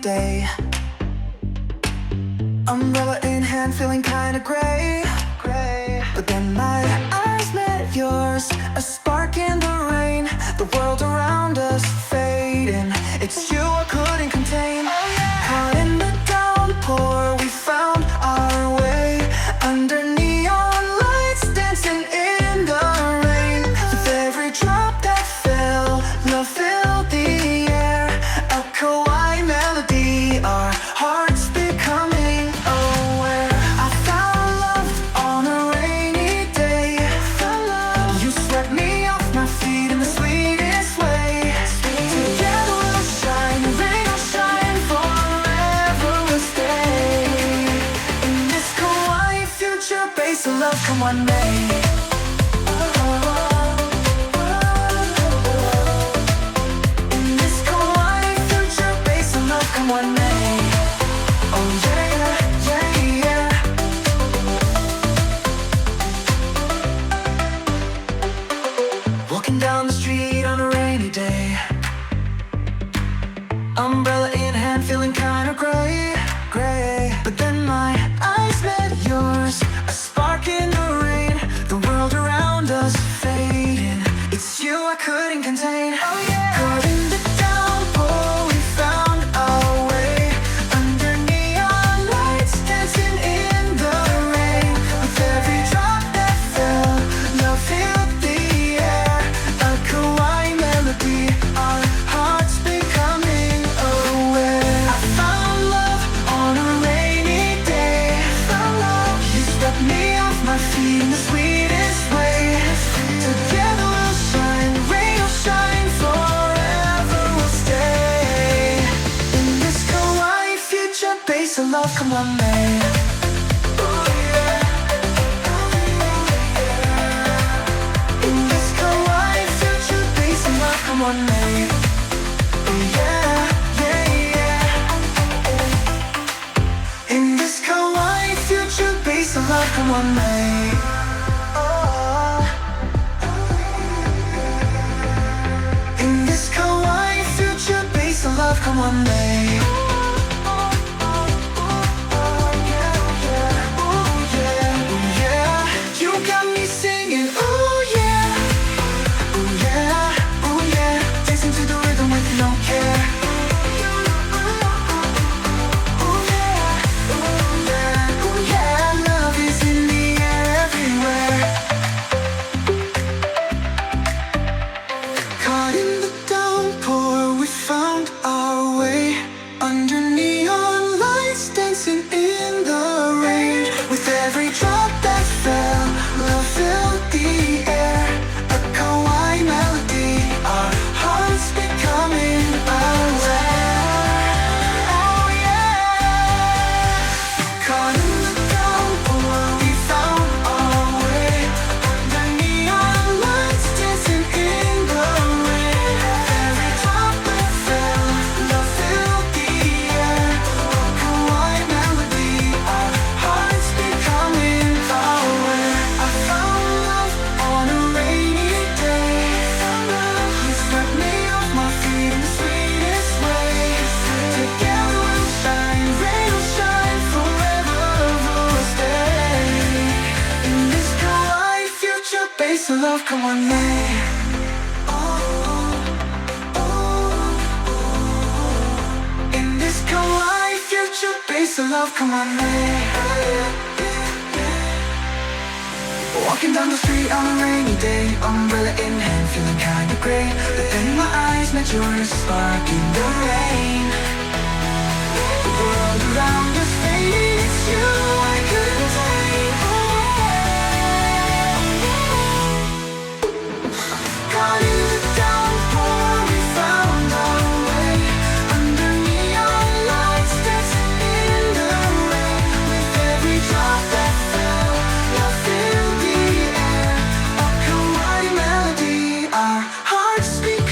day. Umbrella in hand, feeling kinda gray. But then my eyes met yours, a spark in the rain. The world around us fading. It's you I couldn't contain. Caught in the downpour, we found our way under neon lights, dancing in the rain. With every drop that fell, love filled the air. A kawaii melody, our hearts becoming aware. I found love on a rainy day. You swept me off my feet in the sweetest way. Together we'll shine, rain will shine, forever we'll stay. In this kawaii future base of love, come on, May. In this kawaii future base of love, come on, May. Oh yeah, yeah, yeah. Walking down the street on a rainy day, umbrella in hand, feeling kinda gray. But then my eyes met yours, a spark in the rain. The world around us fading. It's you I couldn't contain. Oh yeah. Caught in the downpour, we found our way under neon lights, dancing in the rain. With every drop that fell, love filled the air. A kawaii melody, our hearts becoming aware. I found love on a rainy day. You swept me off my feet in the sweetest way. Together we'll shine, rain will shine, forever we'll stay. In this kawaii future base of love, come on, May. In this kawaii future base of love, come on, May. Oh yeah, yeah, yeah. In this kawaii future base of love, come on, May. In this kawaii future base of love, come on, May. You got me singing, ooh yeah, ooh yeah, ooh yeah. Dancing to the rhythm with no care. Ooh yeah, ooh yeah, ooh yeah. Love is in the air everywhere. Caught in the downpour, we found our way under neon lights, dancing in the rain. With every drop that fell, love filled the air. A kawaii melody, our hearts becoming aware. Oh yeah. Caught in the downpour, we found our way under neon lights, dancing in the rain. Every drop that fell, love filled the air. A kawaii melody, our hearts becoming aware. I found love on a rainy day. You swept me off my feet in the sweetest way. Together we'll shine, rain will shine, forever we'll stay. In this kawaii future base of love, come on, May. In this kawaii future base of love, come on, May. Walking down the street on a rainy day, umbrella in hand, feeling kinda gray. But then my eyes met yours, spark in the rain. The world around us fading, it's you I couldn't take. Caught in the downpour, we found our way under neon lights, dancing in the rain. With every drop that fell, love filled the air. A kawaii melody, our hearts beat